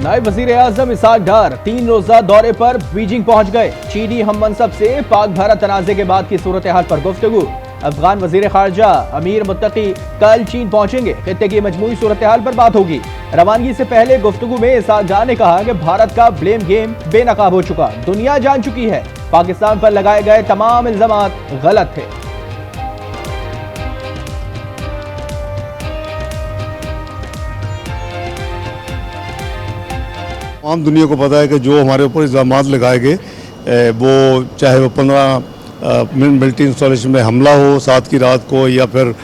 नायब वजीर आजम इसहाक डार 3 रोजा दौरे पर बीजिंग पहुंच गए। चीनी हम मनसब से पाक भारत तनाज़े के बाद की सूरत हाल पर गुफ्तगू। अफगान वजीर खारजा अमीर मुत्तकी कल चीन पहुंचेंगे। खित्ते की मजमूई सूरत हाल पर बात होगी। रवानगी से पहले गुफ्तगू में इसहाक डार ने कहा कि भारत का ब्लेम गेम बेनकाब हो चुका, दुनिया जान चुकी है पाकिस्तान पर लगाए गए तमाम इल्जामात गलत थे। आम दुनिया को पता है कि जो हमारे ऊपर इल्ज़ाम लगाए गए, वो चाहे वो 15 मिलिट्री इंस्टॉलेशन में हमला हो 7 की रात को, या फिर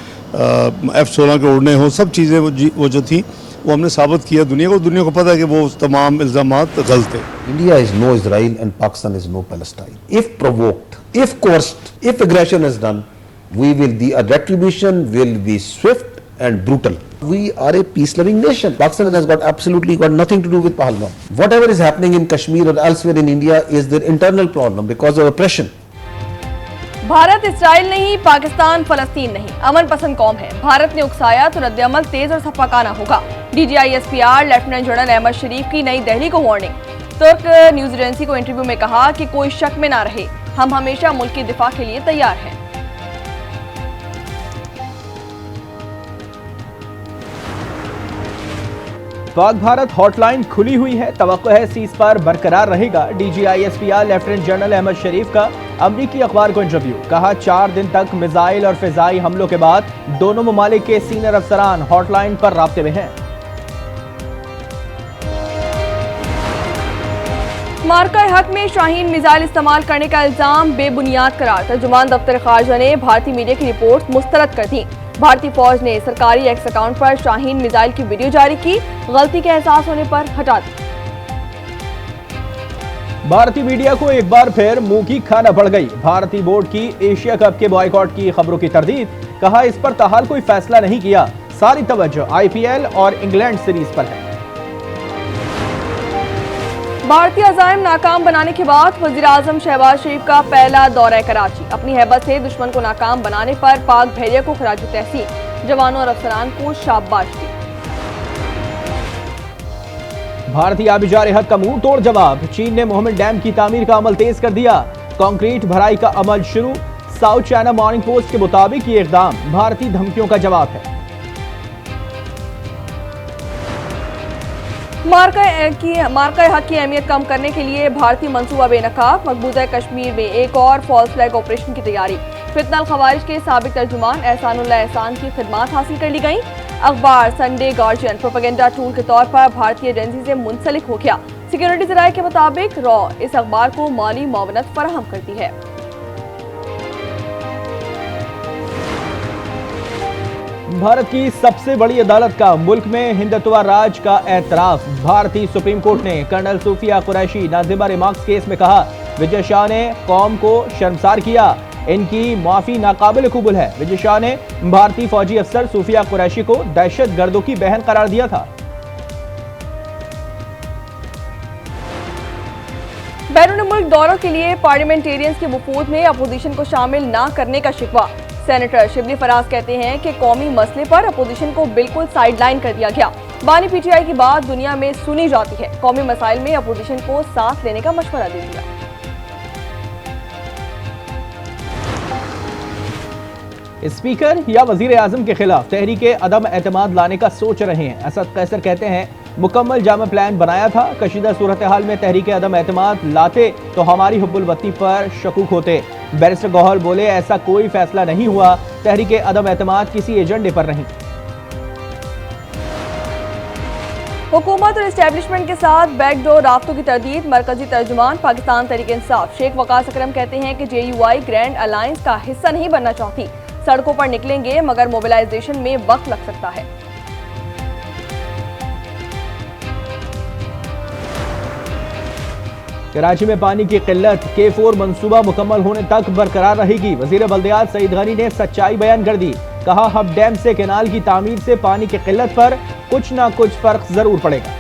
F-16 के उड़ने हो, सब चीज़ें वो जो थी वो हमने साबित किया दुनिया को पता है कि वो तमाम इल्ज़ामात गलत थे। India is no Israel and Pakistan is no Palestine. If provoked, if coerced, if aggression is done, the retribution will be swift and brutal. We are a peace-loving nation. Pakistan has absolutely got nothing to do with Pahalgam. Whatever is happening in Kashmir or elsewhere in India is their internal problem because of oppression. Bharat Israel नहीं, पाकिस्तान फलस्तीन नहीं, अमन पसंद कौम है। भारत ने उकसाया तो रद्द-ए-अमल तेज और सफाकाना होगा। DGISPR लेफ्टिनेंट जनरल अहमद शरीफ की नई दिल्ली को वार्निंग। तुर्क न्यूज एजेंसी को इंटरव्यू में कहा कि कोई शक में ना रहे, हम हमेशा मुल्क के दिफा के लिए तैयार हैं। पाक भारत हॉटलाइन खुली हुई है, तवक्को है सीज फायर बरकरार रहेगा। DGISPR लेफ्टिनेंट जनरल अहमद शरीफ का अमरीकी अखबार को इंटरव्यू। कहा 4 दिन तक मिसाइल और फिजाई हमलों के बाद दोनों ममालिक के सीनियर अफसरान हॉटलाइन पर राब्ते में हैं। मार्का हक में शाहीन मिसाइल इस्तेमाल करने का इल्जाम बेबुनियाद करार। तर्जुमान दफ्तर खारजा ने भारतीय मीडिया की रिपोर्ट मुस्तरद कर दी। भारतीय फौज ने सरकारी एक्स अकाउंट पर शाहीन मिसाइल की वीडियो जारी की, गलती के एहसास होने पर हटा दी। भारतीय मीडिया को एक बार फिर मुंह की खाना पड़ गई। भारतीय बोर्ड की एशिया कप के बॉयकॉट की खबरों की तरदीद। कहा इस पर ताहाल कोई फैसला नहीं किया, सारी तवज्जो IPL और इंग्लैंड सीरीज पर है। भारतीय अज़ाइम नाकाम बनाने के बाद वज़ीर आज़म शहबाज शरीफ का पहला दौरा कराची। अपनी हैबत से दुश्मन को नाकाम बनाने पर पाक भेड़िया को खराज तहसीन, जवानों और अफसरान को शाबाश दी। भारतीय आबिजार हद का मुंह तोड़ जवाब। चीन ने मोहम्मद डैम की तामीर का अमल तेज कर दिया, कंक्रीट भराई का अमल शुरू। साउथ चाइना मॉर्निंग पोस्ट के मुताबिक ये इकदाम भारतीय धमकियों का जवाब है। मार्का हक की अहमियत कम करने के लिए भारतीय मंसूबा बेनकाब। मकबूजा कश्मीर में एक और फॉल्स फ्लैग ऑपरेशन की तैयारी। फितनल खवारिज के साबिक तर्जुमान एहसानुल्लाह एहसान की खिदमात हासिल कर ली गई। अखबार संडे गार्जियन प्रोपेगेंडा टूल के तौर पर भारतीय एजेंसी से मुंसलिक हो गया। सिक्योरिटी जराये के मुताबिक रॉ इस अखबार को माली मुआवनत फराहम करती है। भारत की सबसे बड़ी अदालत का मुल्क में हिंदुत्व राज का एतराफ। भारतीय सुप्रीम कोर्ट ने कर्नल सूफिया कुरैशी नाजिबा रिमार्क्स केस में कहा विजय शाह ने कौम को शर्मसार किया, इनकी माफी नाकाबिल कबूल है। विजय शाह ने भारतीय फौजी अफसर सूफिया कुरैशी को दहशतगर्दों की बहन करार दिया था। बैरून मुल्क दौरों के लिए पार्लियामेंटेरियंस के वफूद में अपोजिशन को शामिल न करने का शिकवा। सेनेटर शिबली फराज कहते हैं कि कौमी मसले पर अपोजिशन को बिल्कुल साइडलाइन कर दिया गया। बानी PTI की बात दुनिया में सुनी जाती है, कौमी मसाइल में अपोजिशन को साथ लेने का मशवरा दे दिया। स्पीकर या वजीर आजम के खिलाफ तहरीक अदम एतमाद लाने का सोच रहे हैं। असद कैसर कहते हैं मुकम्मल जामा प्लान बनाया था, कशीदा सूरत हाल में तहरीक अदम एतमाद लाते तो हमारी हुब्बुल वतनी पर शकूक होते। बैरिस्टर गौहर बोले ऐसा कोई फैसला नहीं हुआ, तहरीक अदम एतमाद किसी एजेंडे पर नहीं। हुकूमत और एस्टेब्लिशमेंट के साथ बैकडोर राब्तों की तरदीद। मरकजी तर्जुमान पाकिस्तान तहरीक इंसाफ शेख वकास अकरम कहते हैं कि JUI ग्रैंड अलायंस का हिस्सा नहीं बनना चाहती। सड़कों पर निकलेंगे मगर मोबिलाइजेशन में वक्त लग सकता है। कराची में पानी की किल्लत, K4 मंसूबा मुकम्मल होने तक बरकरार रहेगी। वजीर बल्दियात सईद गनी ने सच्चाई बयान कर दी। कहा हब डैम से कैनाल की तामीर से पानी की किल्लत पर कुछ ना कुछ फर्क जरूर पड़ेगा।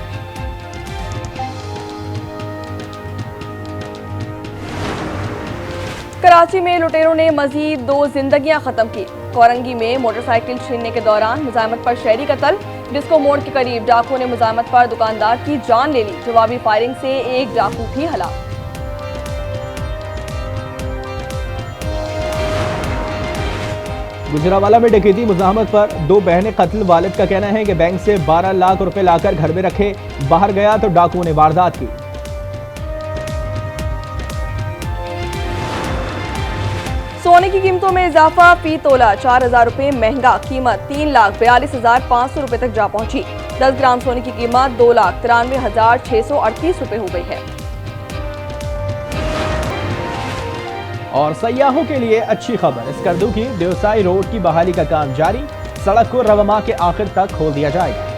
कराची में लुटेरों ने मजीद 2 जिंदगियां खत्म की। कोरंगी में मोटरसाइकिल छीनने के दौरान मुजाहमत पर शहरी कत्ल। डिस्को मोड़ के करीब डाकुओं ने मुजाहमत पर दुकानदार की जान ले ली। जवाबी फायरिंग से एक डाकू भी हलाक। गुजरांवाला में डकैती मुजाहमत पर दो बहनें कत्ल। वालिद का कहना है कि बैंक से 12 लाख रुपए लाकर घर में रखे, बाहर गया तो डाकुओं ने वारदात की। सोने की कीमतों में इजाफा, फी तोला 4,000 रुपए महंगा, कीमत 3,42,500 रुपए तक जा पहुंची। 10 ग्राम सोने की कीमत 2,93,638 रुपए हो गई है। और सयाहों के लिए अच्छी खबर, स्कर्दू की देवसाई रोड की बहाली का काम जारी। सड़क को रवमा के आखिर तक खोल दिया जाएगा।